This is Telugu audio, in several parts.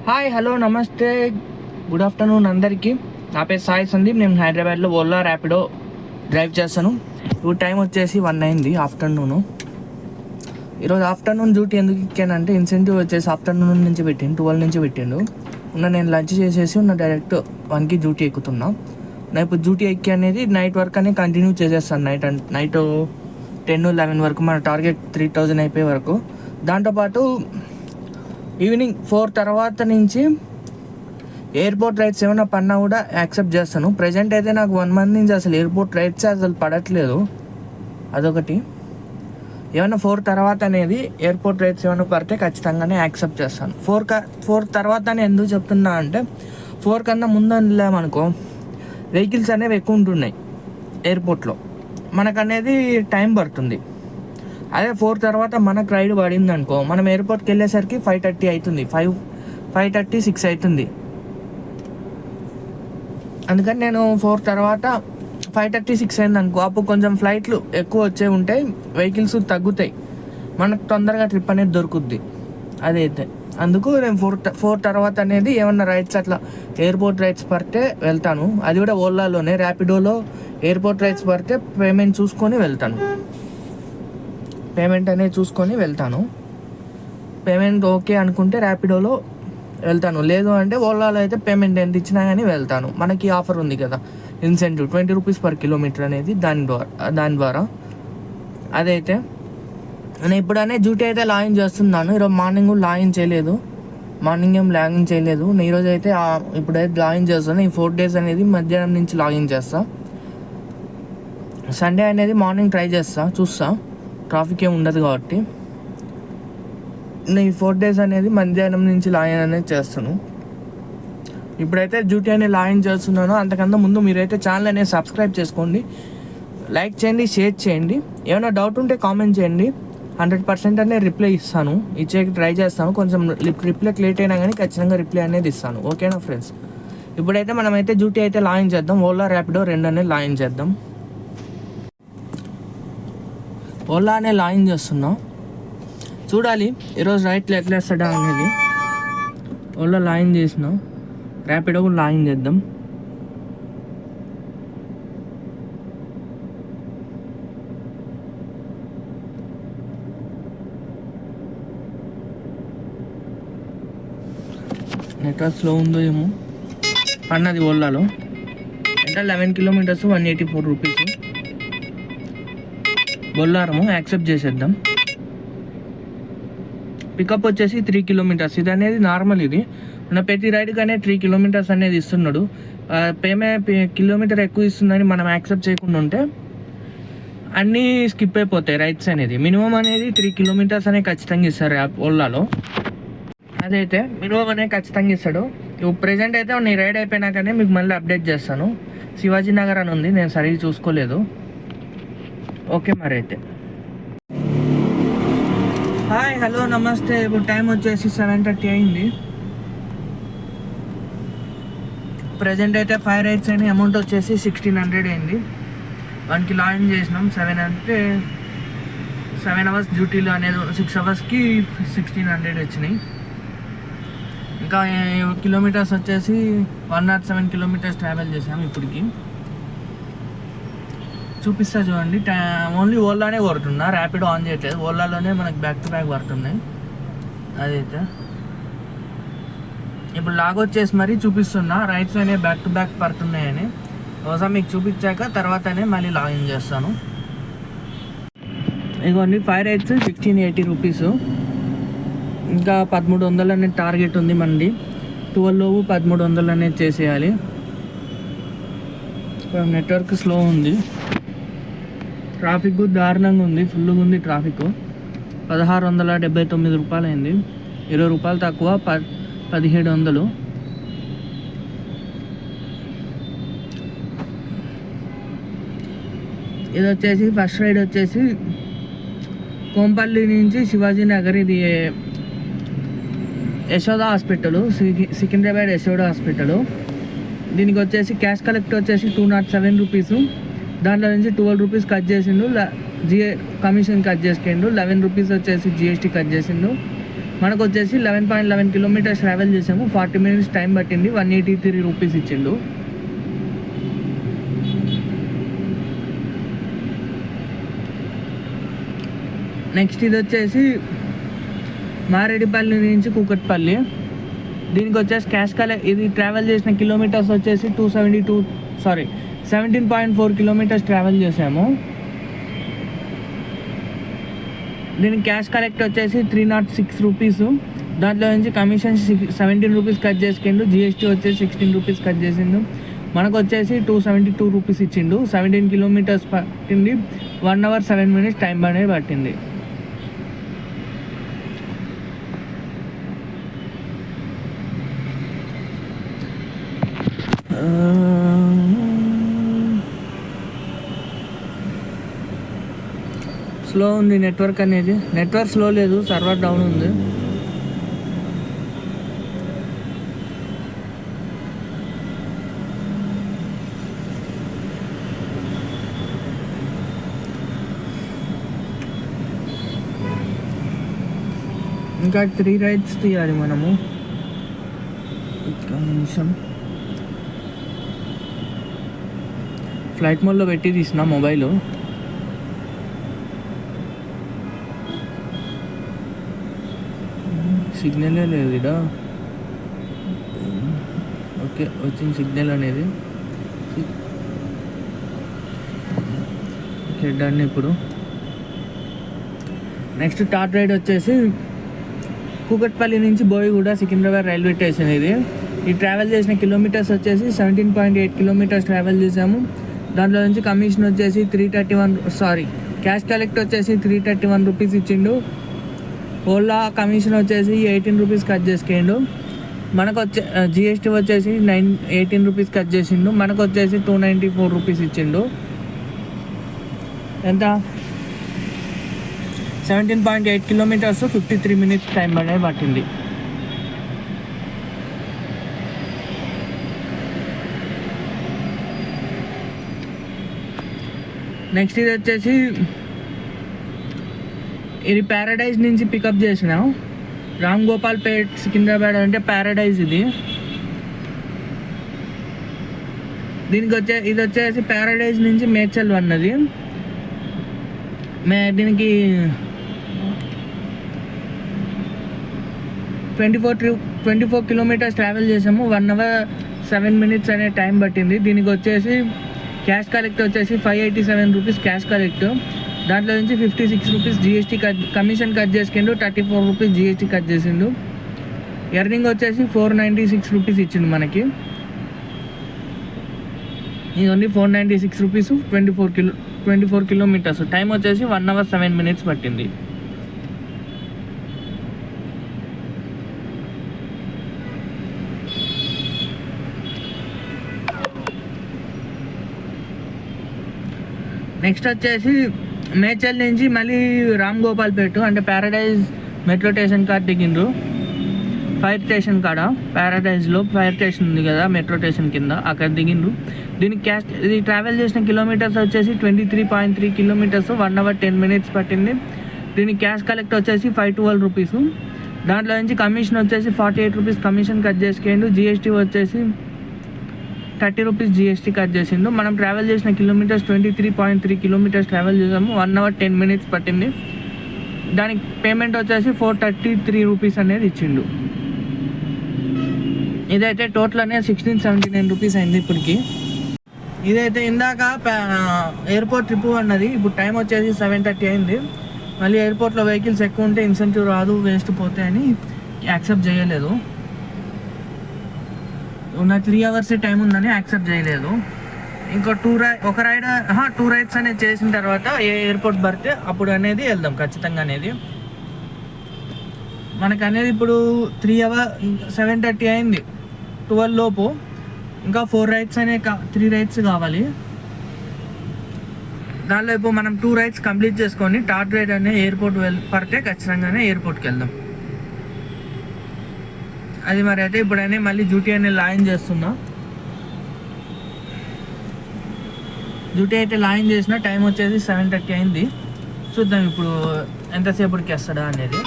హాయ్ హలో నమస్తే గుడ్ ఆఫ్టర్నూన్ అందరికీ. నా పేరు సాయి సందీప్. నేను హైదరాబాద్లో ఓలా ర్యాపిడో డ్రైవ్ చేస్తాను. ఇప్పుడు టైం వచ్చేసి 1 అయింది ఆఫ్టర్నూను. ఈరోజు ఆఫ్టర్నూన్ డ్యూటీ ఎందుకు ఎక్కానంటే ఇన్సెంటివ్ వచ్చేసి ఆఫ్టర్నూన్ నుంచి పెట్టిండు, 12 నుంచి పెట్టిండు. నేను లంచ్ చేసేసి డైరెక్ట్ 1కి డ్యూటీ ఎక్కుతున్నా. నా ఇప్పుడు డ్యూటీ ఎక్కి అనేది నైట్ వర్క్ అనేది కంటిన్యూ చేసేస్తాను. నైట్ 10-11 వరకు మన టార్గెట్ 3000 అయిపోయే వరకు. దాంతోపాటు ఈవినింగ్ 4 తర్వాత నుంచి ఎయిర్పోర్ట్ రైడ్స్ ఏమైనా పడినా కూడా యాక్సెప్ట్ చేస్తాను. ప్రజెంట్ అయితే నాకు 1 మంత్ నుంచి అసలు ఎయిర్పోర్ట్ రైడ్స్ అసలు పడట్లేదు. అదొకటి. ఏమైనా 4 తర్వాత అనేది ఎయిర్పోర్ట్ రైడ్స్ ఏమైనా పడితే ఖచ్చితంగానే యాక్సెప్ట్ చేస్తాను. 4 తర్వాత ఎందుకు చెప్తున్నా అంటే 4 కన్నా ముందు వెళ్ళామనుకో వెహికల్స్ అనేవి ఎక్కువ ఉంటున్నాయి ఎయిర్పోర్ట్లో, మనకనేది టైం పడుతుంది. అదే 4 తర్వాత మనకు రైడ్ పడింది అనుకో, మనం ఎయిర్పోర్ట్కి వెళ్ళేసరికి 5:30 అవుతుంది, 5:30-6 అవుతుంది. అందుకని నేను 4 తర్వాత 5:30-6 అయింది అనుకో, అప్పుడు కొంచెం ఫ్లైట్లు ఎక్కువ వచ్చే ఉంటాయి, వెహికల్స్ తగ్గుతాయి, మనకు తొందరగా ట్రిప్ అనేది దొరుకుద్ది. అదైతే అందుకు నేను 4 తర్వాత అనేది ఏమన్నా రైడ్స్ అట్లా ఎయిర్పోర్ట్ రైడ్స్ పడితే వెళ్తాను. అది కూడా ఓలాలోనే, ర్యాపిడోలో ఎయిర్పోర్ట్ రైడ్స్ పడితే పేమెంట్ చూసుకొని వెళ్తాను. పేమెంట్ ఓకే అనుకుంటే ర్యాపిడోలో వెళ్తాను. లేదు అంటే ఓలాలో అయితే పేమెంట్ ఎంత ఇచ్చినా కానీ వెళ్తాను. మనకి ఆఫర్ ఉంది కదా, ఇన్సెంటివ్ 20 రూపీస్ పర్ కిలోమీటర్ అనేది, దాని ద్వారా అదైతే నేను ఇప్పుడనే డ్యూటీ అయితే లాగిన్ చేస్తున్నాను. ఈరోజు మార్నింగ్ లాగిన్ చేయలేదు, నేను ఈరోజు అయితే ఇప్పుడైతే లాగిన్ చేస్తాను. ఈ 4 డేస్ అనేది మధ్యాహ్నం నుంచి లాగిన్ చేస్తా. సండే అనేది మార్నింగ్ ట్రై చేస్తా, చూస్తా ట్రాఫిక్ ఏమి ఉండదు కాబట్టి. నేను 4 డేస్ అనేది మధ్యాహ్నం నుంచి లాగిన్ అనేది చేస్తాను. ఇప్పుడైతే డ్యూటీ అనేది లాగిన్ చేస్తున్నాను. అంతకన్నా ముందు మీరైతే ఛానల్ అనేది సబ్స్క్రైబ్ చేసుకోండి, లైక్ చేయండి, షేర్ చేయండి. ఏమైనా డౌట్ ఉంటే కామెంట్ చేయండి. 100% అనేది రిప్లై ఇస్తాను, ఇచ్చేకి ట్రై చేస్తాను. కొంచెం రిప్లైకి లేట్ అయినా కానీ ఖచ్చితంగా రిప్లై అనేది ఇస్తాను. ఓకేనా ఫ్రెండ్స్? ఇప్పుడైతే మనమైతే డ్యూటీ అయితే లాగిన్ చేద్దాం. ఓలా ర్యాపిడో 2 అనేది లాగిన్ చేద్దాం. ఓలా అనే లాగిన్ చేస్తున్నా, చూడాలి ఈరోజు రైట్లు ఎట్లా వేస్తాడా అనేది. ఓలా లాగిన్ చేసిన, ర్యాపిడో కూడా లాగిన్ చేద్దాం. నెట్వర్క్ స్లో ఉందో ఏమో. పన్నది ఓలాలో అంటే 11 కిలోమీటర్స్ 184 రూపీస్. బొల్లారము యాక్సెప్ట్ చేసేద్దాం. పికప్ వచ్చేసి 3 కిలోమీటర్స్. ఇది అనేది నార్మల్. ఇది మన ప్రతి రైడ్కి అనేది 3 కిలోమీటర్స్ అనేది ఇస్తున్నాడు. కిలోమీటర్ ఎక్కువ ఇస్తుందని మనం యాక్సెప్ట్ చేయకుండా ఉంటే అన్నీ స్కిప్ అయిపోతాయి రైడ్స్ అనేది. మినిమం అనేది 3 కిలోమీటర్స్ అనేది ఖచ్చితంగా ఇస్తారు ఓలాలో. అదైతే మినిమం అనేది ఖచ్చితంగా ఇస్తాడు. ఇప్పుడు ప్రెజెంట్ అయితే నీ రైడ్ అయిపోయినాకనే మీకు మళ్ళీ అప్డేట్ చేస్తాను. శివాజీ నగర్ అని ఉంది, నేను సరిగ్గా చూసుకోలేదు. ఓకే మరి అయితే హాయ్ హలో నమస్తే. ఇప్పుడు టైం వచ్చేసి 7:30 అయింది. ప్రజెంట్ అయితే 5 రైడ్స్ అయినాయి. అమౌంట్ వచ్చేసి 1600 అయింది. 1కి లాగిన్ చేసినాం. 7 అంటే 7 అవర్స్ డ్యూటీలో అనేది 6 అవర్స్కి 1600 వచ్చినాయి. ఇంకా కిలోమీటర్స్ వచ్చేసి 107 కిలోమీటర్స్ ట్రావెల్ చేసాము ఇప్పటికి. చూపిస్తా చూడండి. ఓన్లీ ఓలానే కొడుతున్నా, ర్యాపిడో ఆన్ చేయట్లేదు. ఓలాలోనే మనకు బ్యాక్ టు బ్యాక్ పడుతున్నాయి. అదైతే ఇప్పుడు లాగ్ వచ్చేసి మరీ చూపిస్తున్నా, రైట్స్ అనేవి బ్యాక్ టు బ్యాక్ పడుతున్నాయని. ఒకసారి మీకు చూపించాక తర్వాతనే మళ్ళీ లాగిన్ చేస్తాను. ఇదిగోండి 5 రైట్స్ 1680 రూపీస్. ఇంకా 1300 అనేది టార్గెట్ ఉంది మనది. 12 లోపు 1300 అనేది చేసేయాలి. నెట్వర్క్ స్లో ఉంది, ట్రాఫిక్ దారుణంగా ఉంది, ఫుల్గా ఉంది ట్రాఫిక్. 1679 రూపాయలు అయింది, 20 రూపాయలు తక్కువ, 1700. ఇది వచ్చేసి ఫస్ట్ రైడ్ వచ్చేసి కోంపల్లి నుంచి శివాజీ నగర్. ఇది యశోద హాస్పిటల్, సికింద్రాబాద్ యశోద హాస్పిటల్. దీనికి వచ్చేసి క్యాష్ కలెక్ట్ వచ్చేసి 207 రూపీస్. దాంట్లో నుంచి 12 రూపీస్ కట్ చేసిండు, కమిషన్ కట్ చేసుకుండు. 11 రూపీస్ వచ్చేసి జిఎస్టీ కట్ చేసిండు. మనకు వచ్చేసి 11.11 కిలోమీటర్స్ ట్రావెల్ చేసాము. 40 minutes టైం పట్టింది. 183 రూపీస్ ఇచ్చిండు. నెక్స్ట్ ఇది వచ్చేసి మారేడుపల్లి నుంచి కూకట్పల్లి. దీనికి వచ్చేసి క్యాష్ ఇది ట్రావెల్ చేసిన కిలోమీటర్స్ వచ్చేసి 17.4 కిలోమీటర్స్ ట్రావెల్ చేసాము. దీనికి క్యాష్ కలెక్ట్ వచ్చేసి 306 రూపీస్. దాంట్లో నుంచి కమిషన్ 17 రూపీస్ కట్ చేసుకుండు. జిఎస్టీ వచ్చేసి 16 రూపీస్ కట్ చేసిండు. మనకు వచ్చేసి 272 రూపీస్ ఇచ్చిండు. 17 కిలోమీటర్స్ పట్టింది. 1 hour 7 minutes టైం అనేది పట్టింది. స్లో ఉంది నెట్వర్క్ అనేది. నెట్వర్క్ స్లో లేదు, సర్వర్ డౌన్ ఉంది. ఇంకా 3 rides తీయాలి మనము. ఒక్క నిమిషం. ఫ్లైట్ మోడ్లో పెట్టి తీసిన మొబైల్. సిగ్నలే లేదు ఇక్కడ. ఓకే, వచ్చింది సిగ్నల్ అనేది. Okay, done. ఇప్పుడు నెక్స్ట్ థర్డ్ రైడ్ వచ్చేసి కూకట్పల్లి నుంచి బోయిగూడ సికింద్రాబాద్ రైల్వే స్టేషన్. ఇది ట్రావెల్ చేసిన కిలోమీటర్స్ వచ్చేసి 17.8 కిలోమీటర్స్ ట్రావెల్ చేసాము. దాంట్లో నుంచి కమిషన్ వచ్చేసి క్యాష్ కలెక్ట్ వచ్చేసి 331 రూపీస్ ఇచ్చిండు. ఓలా కమిషన్ వచ్చేసి 18 రూపీస్ కట్ చేసుకుండు. మనకు వచ్చే జిఎస్టీ వచ్చేసి 18 రూపీస్ కట్ చేసిండు. మనకు వచ్చేసి 294 రూపీస్ ఇచ్చిండు. ఎంత? 17.8 కిలోమీటర్స్ 53 minutes టైం అనేది పట్టింది. నెక్స్ట్ ఇది వచ్చేసి ఇది ప్యారడైజ్ నుంచి పికప్ చేసినాం. రామ్ గోపాల్ పేట్ సికింద్రాబాద్ అంటే ప్యారడైజ్ ఇది. ఇది వచ్చేసి ప్యారడైజ్ నుంచి మేడ్చల్ అన్నది. దీనికి 24 కిలోమీటర్స్ ట్రావెల్ చేసాము. 1 hour 7 minutes అనే టైం పట్టింది. దీనికి వచ్చేసి క్యాష్ కలెక్ట్ వచ్చేసి 587 రూపీస్ క్యాష్ కలెక్ట్. దాంట్లో నుంచి 56 రూపీస్ జిఎస్టీ కమిషన్ కట్ చేసుకుండు. 34 రూపీస్ జిఎస్టీ కట్ చేసిండు. ఎర్నింగ్ వచ్చేసి 496 రూపీస్ ఇచ్చిండు మనకి. ఇది ఓన్లీ 496 రూపీస్. 24 కిలోమీటర్స్ టైం వచ్చేసి 1 hour 7 minutes పట్టింది. నెక్స్ట్ వచ్చేసి మేడ్చల్ నుంచి మళ్ళీ రామ్ గోపాల్ పేట అంటే ప్యారడైజ్ మెట్రో స్టేషన్ కాడ దిగిండ్రు. ఫైర్ స్టేషన్ కాడ ప్యారడైజ్లో ఫైర్ స్టేషన్ ఉంది కదా, మెట్రో స్టేషన్ కింద, అక్కడ దిగిండ్రు. దీనికి ఇది ట్రావెల్ చేసిన కిలోమీటర్స్ వచ్చేసి 23.3 కిలోమీటర్స్. 1 hour 10 minutes పట్టింది. దీనికి క్యాష్ కలెక్ట్ వచ్చేసి 512 రూపీస్. దాంట్లో నుంచి కమిషన్ వచ్చేసి 48 రూపీస్ కమిషన్ కట్ చేసుకుండు. జిఎస్టీ వచ్చేసి 30 రూపీస్ జిఎస్టీ కట్ చేసిండు. మనం ట్రావెల్ చేసిన కిలోమీటర్స్ 23.3 కిలోమీటర్స్ ట్రావెల్ చేసాము. 1 hour 10 minutes పట్టింది. దానికి పేమెంట్ వచ్చేసి 433 రూపీస్ అనేది ఇచ్చిండు. ఇదైతే టోటల్ అనేది 1679 రూపీస్ అయింది ఇప్పటికి. ఇదైతే ఇందాక ఎయిర్పోర్ట్ ట్రిప్ అన్నది. ఇప్పుడు టైం వచ్చేసి 7:30 అయింది. మళ్ళీ ఎయిర్పోర్ట్లో వెహికల్స్ ఎక్కువ ఉంటే ఇన్సెంటివ్ రాదు, వేస్ట్ పోతాయని యాక్సెప్ట్ చేయలేదు. ఉన్న 3 hours టైం ఉందని యాక్సెప్ట్ చేయలేదు. ఇంకో 2 రైడ్స్ అనేది చేసిన తర్వాత ఏ ఎయిర్పోర్ట్ పడితే అప్పుడు అనేది వెళ్దాం ఖచ్చితంగా అనేది. మనకు అనేది ఇప్పుడు 7:30 అయింది. 12 లోపు ఇంకా 4 రైడ్స్ 3 రైడ్స్ కావాలి. దానిలో ఇప్పుడు మనం 2 రైడ్స్ కంప్లీట్ చేసుకొని థర్డ్ రైడ్ అనే ఎయిర్పోర్ట్ పడితే ఖచ్చితంగానే ఎయిర్పోర్ట్కి వెళ్దాం. అది మరి అయితే ఇప్పుడనే మళ్ళీ డ్యూటీ అనేది లాగిన్ చేస్తున్నా. డ్యూటీ అయితే లాగిన్ చేసిన టైం వచ్చేసి 7:30 అయింది. చూద్దాం ఇప్పుడు ఎంతసేపటికి వస్తాడా అనేది.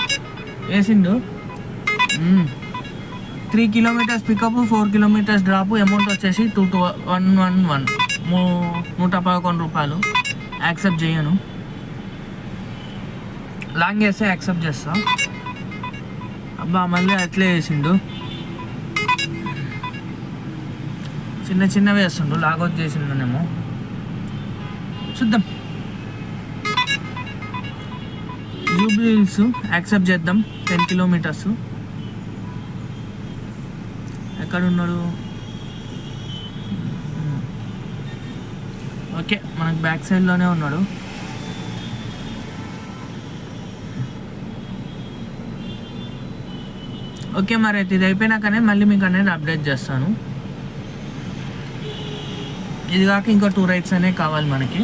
వేసిండు 3 kilometres pickup, 4 kilometres drop. Amount వచ్చేసి 111 రూపాయలు. యాక్సెప్ట్ చేయను, లాంగ్ చేస్తే యాక్సెప్ట్ చేస్తా. అబ్బా మళ్ళీ అట్లే చేసిండు, చిన్నవి వేస్తుండు, లాగౌట్ చేసిండునేమో. చూద్దాం. జూబ్లీ హిల్స్ యాక్సెప్ట్ చేద్దాం. 10 కిలోమీటర్స్. ఎక్కడ ఉన్నాడు? ఓకే, మనకు బ్యాక్ సైడ్లోనే ఉన్నాడు. ఓకే, మరి అయితే ఇది అయిపోయినాకనే మళ్ళీ మీకు అనేది అప్డేట్ చేస్తాను. ఇది కాక ఇంకా 2 రైడ్స్ అనేవి కావాలి మనకి.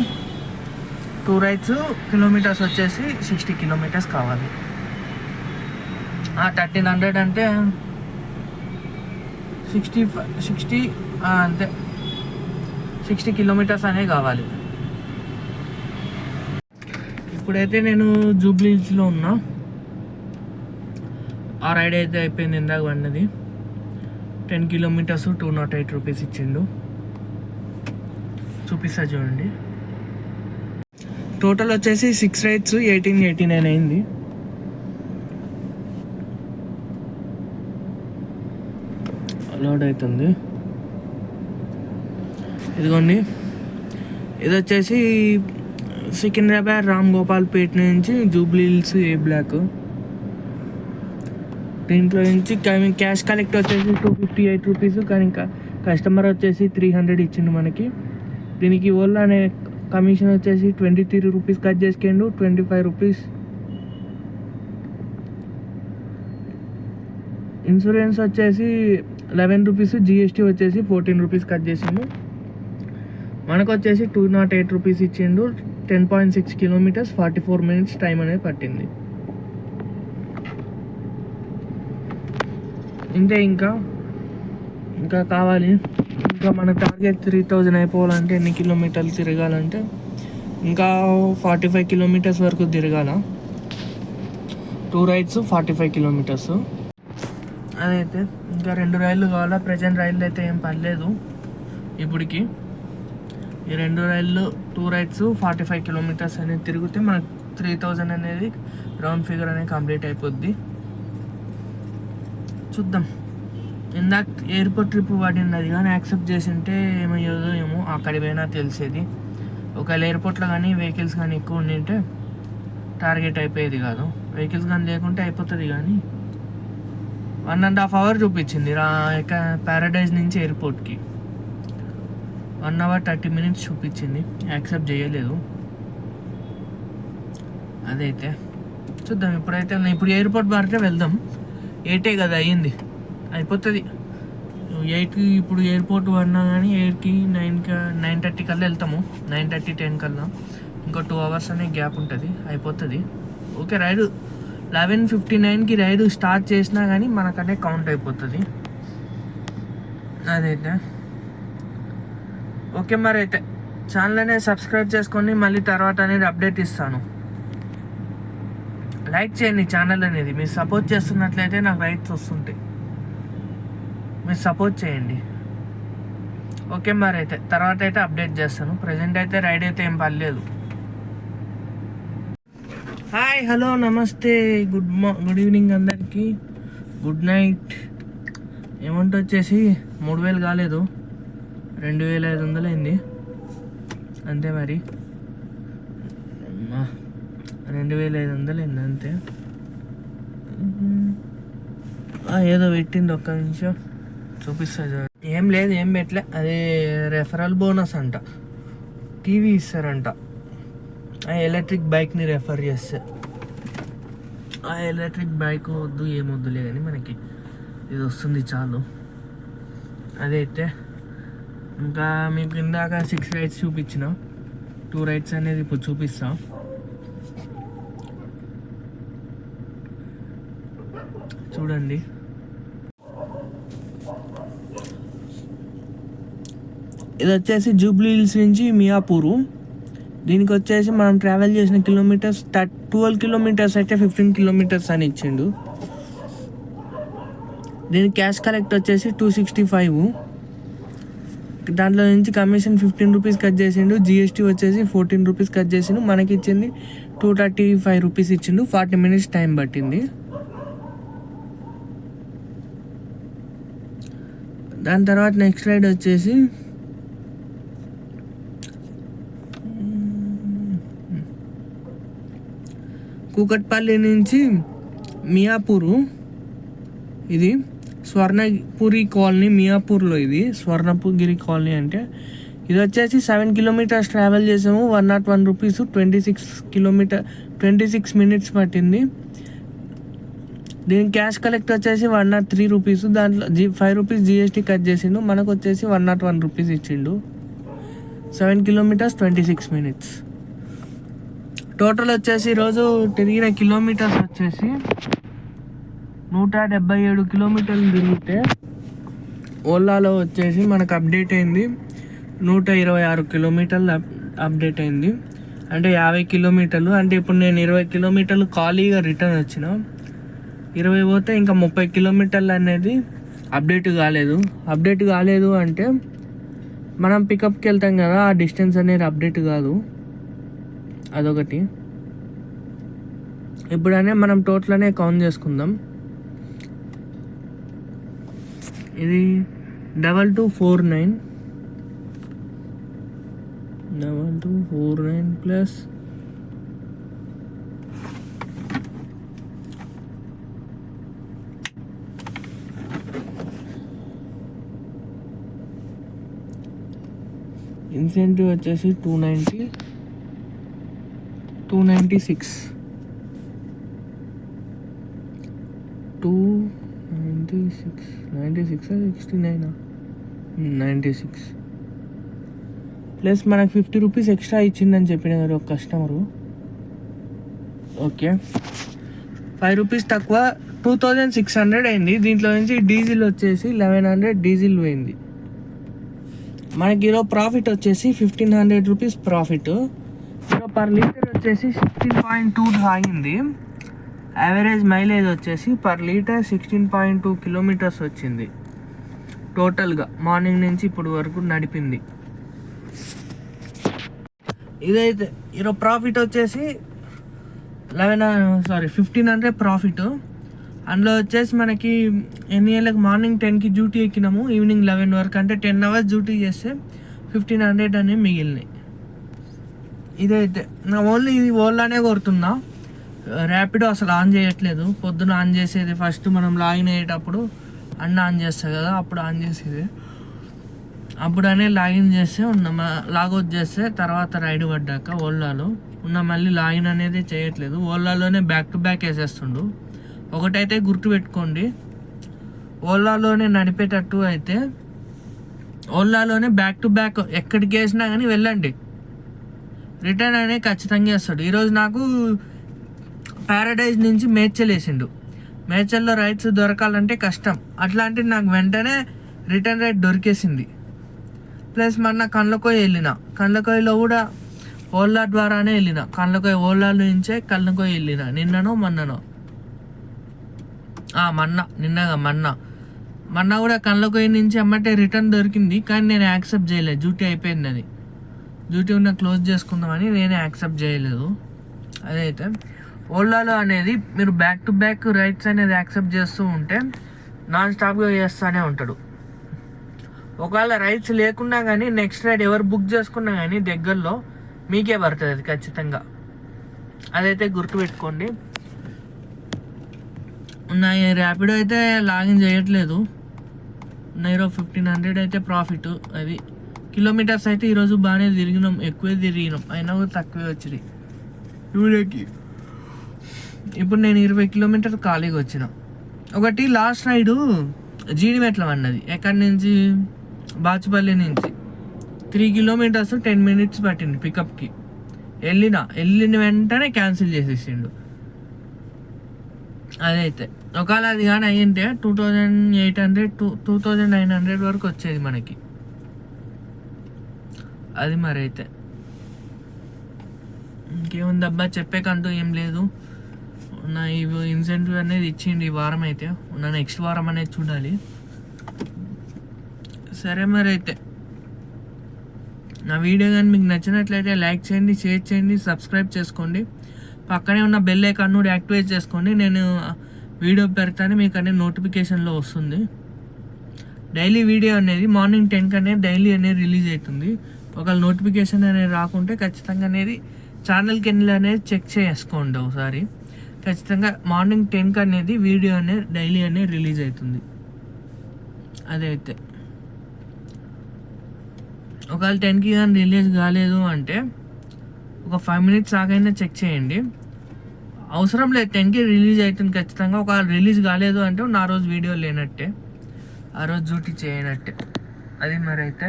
2 రైడ్స్ కిలోమీటర్స్ వచ్చేసి 60 కిలోమీటర్స్ కావాలి. 1300 అంటే 60 అంతే, 60 కిలోమీటర్స్ అనేవి కావాలి. ఇప్పుడైతే నేను జూబ్లీ హిల్స్లో ఉన్నా. ఆ రైడ్ అయితే అయిపోయింది, ఇందాక పడినది. 10 కిలోమీటర్స్ 208 రూపీస్ ఇచ్చిండు. చూపిస్తా చూడండి. టోటల్ వచ్చేసి 6 రైడ్స్ 1889 అయింది. లోడ్ అవుతుంది. ఇదిగోండి, ఇది వచ్చేసి సికింద్రాబాద్ రామ్ గోపాల్ పేట్ నుంచి జూబ్లీ హిల్స్ ఏ బ్లాక్. దీంట్లో నుంచి క్యాష్ కలెక్ట్ వచ్చేసి 258 రూపీస్, కానీ ఇంకా కస్టమర్ వచ్చేసి 300 ఇచ్చిండు మనకి. దీనికి ఓలా అనే కమిషన్ వచ్చేసి 23 రూపీస్ కట్ చేసుకుండు, 25 రూపీస్. ఇన్సూరెన్స్ వచ్చేసి 11 రూపీస్, జిఎస్టీ వచ్చేసి 14 రూపీస్ కట్ చేసిండు. మనకు వచ్చేసి 208 రూపీస్ ఇచ్చిండు. 10.6 కిలోమీటర్స్ 44 మినిట్స్ టైం అనేది పట్టింది. ఇంతే, ఇంకా కావాలి. ఇంకా మన టార్గెట్ 3000 అయిపోవాలంటే ఎన్ని కిలోమీటర్లు తిరగాలంటే ఇంకా 45 కిలోమీటర్స్ వరకు తిరగాల. 2 రైడ్స్ 45 కిలోమీటర్స్. అదైతే ఇంకా 2 రైళ్ళు కావాలా. ప్రజెంట్ రైళ్ళు అయితే ఏం పర్లేదు ఇప్పటికి. ఈ 2 రైళ్ళు 2 రైడ్స్ 45 కిలోమీటర్స్ అనేది తిరిగితే మనకు 3000 అనేది రౌండ్ ఫిగర్ అనేది కంప్లీట్ అయిపోద్ది. చూద్దాం. ఇందాక ఎయిర్పోర్ట్ ట్రిప్ పడింది, అది కానీ యాక్సెప్ట్ చేసి ఉంటే ఏమయ్యేదో ఏమో, అక్కడికి పోయినా తెలిసేది. ఒకవేళ ఎయిర్పోర్ట్లో కానీ వెహికల్స్ కానీ ఎక్కువ ఉండింటే టార్గెట్ అయిపోయేది కాదు. వెహికల్స్ కానీ లేకుంటే అయిపోతుంది. కానీ 1.5 అవర్ చూపించింది ప్యారడైజ్ నుంచి ఎయిర్పోర్ట్కి. 1 అవర్ 30 మినిట్స్ చూపించింది. యాక్సెప్ట్ చేయలేదు. అదైతే చూద్దాం. ఇప్పుడు ఎయిర్పోర్ట్ పడితే వెళ్దాం. 8 కదా అయ్యింది, అయిపోతుంది 8కి. ఇప్పుడు ఎయిర్పోర్ట్ పడినా కానీ 8కి 9:30 కల్లా వెళ్తాము. 9:30 10 కల్లా. ఇంకో 2 అవర్స్ అనే గ్యాప్ ఉంటుంది, అయిపోతుంది. ఓకే, రైడ్ 11:59కి రైడ్ స్టార్ట్ చేసినా కానీ మనకనే కౌంట్ అయిపోతుంది. అదైతే ఓకే. మరి అయితే ఛానల్ అనేది సబ్స్క్రైబ్ చేసుకొని మళ్ళీ తర్వాత అనేది అప్డేట్ ఇస్తాను. లైక్ చేయండి ఛానల్ అనేది. మీరు సపోర్ట్ చేస్తున్నట్లయితే నాకు రైట్స్ వస్తుంటాయి. మీరు సపోర్ట్ చేయండి. ఓకే, మరి అయితే తర్వాత అయితే అప్డేట్ చేస్తాను. ప్రజెంట్ అయితే రైడ్ అయితే ఏం పర్లేదు. హాయ్, హలో, నమస్తే, గుడ్ ఈవినింగ్ అందరికీ. Good night. అమౌంట్ వచ్చేసి 3000 కాలేదు, 2500 అయింది అంతే. మరి 2500 అయింది అంతే. ఏదో పెట్టింది, ఒక్క నిమిషం చూపిస్తా. ఏం లేదు, ఏం పెట్టలే. అదే రెఫరల్ బోనస్ అంట, టీవీ ఇస్తారంట. ఆ ఎలక్ట్రిక్ బైక్ని రెఫర్ చేస్తే. ఆ ఎలక్ట్రిక్ బైక్ వద్దు, ఏమొద్దులే కానీ మనకి ఇది వస్తుంది చాలు. అదైతే ఇంకా మీకు ఇందాక 6 రైడ్స్ చూపించిన, 2 రైడ్స్ అనేది ఇప్పుడు చూపిస్తా. చూడండి. ఇది వచ్చేసి జూబ్లీ హిల్స్ నుంచి మియాపూరు. దీనికి వచ్చేసి మనం ట్రావెల్ చేసిన కిలోమీటర్స్ 12 కిలోమీటర్స్ అయితే 15 కిలోమీటర్స్ అని ఇచ్చిండు. దీని క్యాష్ కలెక్ట్ వచ్చేసి 265. దాంట్లో నుంచి కమిషన్ 15 రూపీస్ కట్ చేసిండు, జిఎస్టీ వచ్చేసి 14 రూపీస్ కట్ చేసిండు. మనకి ఇచ్చింది 235 రూపీస్ ఇచ్చిండు. 40 మినిట్స్ టైం పట్టింది. దాని తర్వాత నెక్స్ట్ రైడ్ వచ్చేసి కూకట్పల్లి నుంచి మియాపూరు. ఇది స్వర్ణపురి కాలనీ, మియాపూర్లో. ఇది స్వర్ణపుగిరి కాలనీ అంటే ఇది వచ్చేసి 7 కిలోమీటర్స్ ట్రావెల్ చేసాము. 101 రూపీస్, 26 మినిట్స్ పట్టింది. దీని క్యాష్ కలెక్ట్ వచ్చేసి 103 రూపీస్. దాంట్లో 5 రూపీస్ జిఎస్టీ కట్ చేసిండు. మనకు వచ్చేసి 101 రూపీస్ ఇచ్చిండు. 7 కిలోమీటర్స్ 26 మినిట్స్. టోటల్ వచ్చేసి ఈరోజు తిరిగిన కిలోమీటర్స్ వచ్చేసి 177 కిలోమీటర్లు తిరిగితే ఓలాలో వచ్చేసి మనకు అప్డేట్ అయింది 126 కిలోమీటర్లు అప్డేట్ అయింది. అంటే 50 కిలోమీటర్లు. అంటే ఇప్పుడు నేను 20 కిలోమీటర్లు ఖాళీగా రిటర్న్ వచ్చిన. 20 పోతే ఇంకా 30 కిలోమీటర్లు అనేది అప్డేట్ కాలేదు అంటే మనం పికప్కి వెళ్తాం కదా, ఆ డిస్టెన్స్ అనేది అప్డేట్ కాదు. అదొకటి. ఇప్పుడనే మనం టోటల్ అనే కౌంట్ చేసుకుందాం. ఇది 2249 ప్లస్ ఇన్సెంటివ్ వచ్చేసి 296 96 ప్లస్ మనకు 50 రూపీస్ ఎక్స్ట్రా ఇచ్చిందని చెప్పిన కదా ఒక కస్టమరు. ఓకే, 5 రూపీస్ తక్కువ 2600 అయింది. దీంట్లో నుంచి డీజిల్ వచ్చేసి 1100 డీజిల్ పోయింది. మనకి ఈరోజు ప్రాఫిట్ వచ్చేసి 1500 రూపీస్ ప్రాఫిట్. ఈరోజు పర్ లీటర్ వచ్చేసి 16.2 ఆగింది. యావరేజ్ మైలేజ్ వచ్చేసి పర్ లీటర్ 16.2 కిలోమీటర్స్ వచ్చింది టోటల్గా. మార్నింగ్ నుంచి ఇప్పుడు వరకు నడిపింది. ఇదైతే ఈరోజు ప్రాఫిట్ వచ్చేసి 1500 ప్రాఫిట్. అందులో వచ్చేసి మనకి ఎన్ని గంటలకు మార్నింగ్ 10కి డ్యూటీ ఎక్కినాము, ఈవినింగ్ 11 వరకు. అంటే 10 అవర్స్ డ్యూటీ చేస్తే 1500 అనేవి మిగిలినాయి. ఇదైతే నా ఓన్లీ ఇది ఓలానే కొడుతున్నా. ర్యాపిడో అసలు ఆన్ చేయట్లేదు. పొద్దున ఆన్ చేసేది ఫస్ట్ మనం లాగిన్ అయ్యేటప్పుడు అన్న ఆన్ చేస్తా కదా, అప్పుడు ఆన్ చేసేది. అప్పుడనే లాగిన్ చేస్తే లాగౌట్ చేస్తే తర్వాత రైడ్ పడ్డాక ఓలాలో మళ్ళీ లాగిన్ అనేది చేయట్లేదు. ఓలాలోనే బ్యాక్ టు బ్యాక్ వేసేస్తుండు. ఒకటైతే గుర్తుపెట్టుకోండి, ఓలాలోనే నడిపేటట్టు అయితే ఓలాలోనే బ్యాక్ టు బ్యాక్ ఎక్కడికి వేసినా కానీ వెళ్ళండి, రిటర్న్ అనేది ఖచ్చితంగా వేస్తాడు. ఈరోజు నాకు ప్యారడైజ్ నుంచి మేడ్చల్ వేసిండు. మేడ్చల్లో రైడ్స్ దొరకాలంటే కష్టం. అట్లాంటిది నాకు వెంటనే రిటర్న్ రైడ్ దొరికేసింది. ప్లస్ మొన్న కండ్లకోయలో కూడా ఓలా ద్వారానే వెళ్ళిన. ఓలా నుంచే కండ్లకోయ వెళ్ళిన. మొన్ననో మొన్న కూడా కండ్లకోయ నుంచి అమ్మటే రిటర్న్ దొరికింది. కానీ నేను యాక్సెప్ట్ చేయలేదు, డ్యూటీ అయిపోయింది. అది డ్యూటీ ఉన్న క్లోజ్ చేసుకుందామని నేనే యాక్సెప్ట్ చేయలేదు. అదైతే ఓలాలో అనేది మీరు బ్యాక్ టు బ్యాక్ రైడ్స్ అనేది యాక్సెప్ట్ చేస్తూ ఉంటే నాన్ స్టాప్గా చేస్తూనే ఉంటాడు. ఒకవేళ రైడ్స్ లేకున్నా కానీ నెక్స్ట్ రైడ్ ఎవరు బుక్ చేసుకున్నా కానీ దగ్గరలో మీకే పడుతుంది అది ఖచ్చితంగా. అదైతే గుర్తుపెట్టుకోండి. నా ర్యాపిడో అయితే లాగిన్ చేయట్లేదు. ఈరోజు 1500 అయితే ప్రాఫిట్. అది కిలోమీటర్స్ అయితే ఈరోజు బాగానే తిరిగినాం, ఎక్కువే తిరిగినాం, అయినా కూడా తక్కువే వచ్చినాయి వీడియోకి. ఇప్పుడు నేను 20 కిలోమీటర్లు ఖాళీగా వచ్చిన. ఒకటి లాస్ట్ రైడు జీడిమెట్లం అన్నది, ఎక్కడి నుంచి బాచుపల్లి నుంచి 3 కిలోమీటర్స్ 10 మినిట్స్ పట్టింది పికప్కి. వెళ్ళిన వెంటనే క్యాన్సిల్ చేసేసిండు. అదైతే ఒకవేళ అది కానీ అయ్యింటే 2800-2900 వరకు వచ్చేది మనకి. అది మరి అయితే ఇంకేముందబ్బా, చెప్పేకంటూ ఏం లేదు. నా ఈ ఇన్సెంటివ్ అనేది ఇచ్చిండి ఈ వారం అయితే, నా నెక్స్ట్ వారం అనేది చూడాలి. సరే మరి అయితే నా వీడియో కానీ మీకు నచ్చినట్లయితే లైక్ చేయండి, షేర్ చేయండి, సబ్స్క్రైబ్ చేసుకోండి. పక్కనే ఉన్న బెల్ ఐకాన్ కూడా యాక్టివేట్ చేసుకోండి. నేను వీడియో పెడతాను, మీకు అనేది నోటిఫికేషన్లో వస్తుంది. డైలీ వీడియో అనేది మార్నింగ్ 10కి అనేది డైలీ అనేది రిలీజ్ అవుతుంది. ఒకవేళ నోటిఫికేషన్ అనేది రాకుంటే ఖచ్చితంగా అనేది ఛానల్కి వెళ్ళి అనేది చెక్ చేసుకోండి ఒకసారి. ఖచ్చితంగా మార్నింగ్ 10కి అనేది వీడియో అనేది డైలీ అనేది రిలీజ్ అవుతుంది. అదైతే ఒకవేళ 10కి కానీ రిలీజ్ కాలేదు అంటే ఒక 5 minutes ఆగైనా చెక్ చేయండి. అవసరం లేదు, 10కి రిలీజ్ అవుతుంది ఖచ్చితంగా. ఒకవేళ రిలీజ్ కాలేదు అంటే నా రోజు వీడియో లేనట్టే, ఆ రోజు డ్యూటీ చేయనట్టే. అది మరి అయితే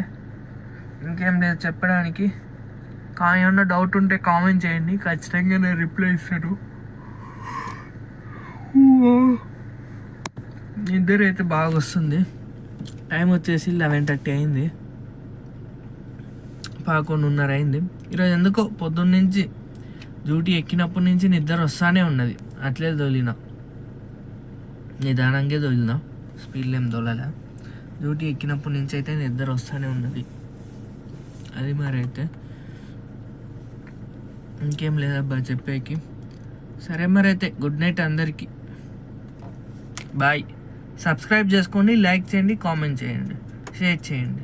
ఇంకేం లేదు చెప్పడానికి. ఏమన్నా డౌట్ ఉంటే కామెంట్ చేయండి, ఖచ్చితంగా నేను రిప్లై ఇస్తాను. నిద్ర అయితే బాగా వస్తుంది. టైం వచ్చేసి 11:30 అయింది, 11:30 అయింది. ఈరోజు ఎందుకో పొద్దున్న నుంచి డ్యూటీ ఎక్కినప్పటి నుంచి నిద్ర వస్తానే ఉన్నది. అట్లే తోలినా, నిదానంగా తోలినా, స్పీడ్లో ఏం తోలలే. డ్యూటీ ఎక్కినప్పటి నుంచి అయితే నిద్ర వస్తూనే ఉన్నది. అది మరి అయితే ఇంకేం లేదబ్బా చెప్పేకి. సరే మరి అయితే గుడ్ నైట్ అందరికీ, బాయ్. సబ్స్క్రైబ్ చేసుకోండి, లైక్ చేయండి, కామెంట్ చేయండి, షేర్ చేయండి.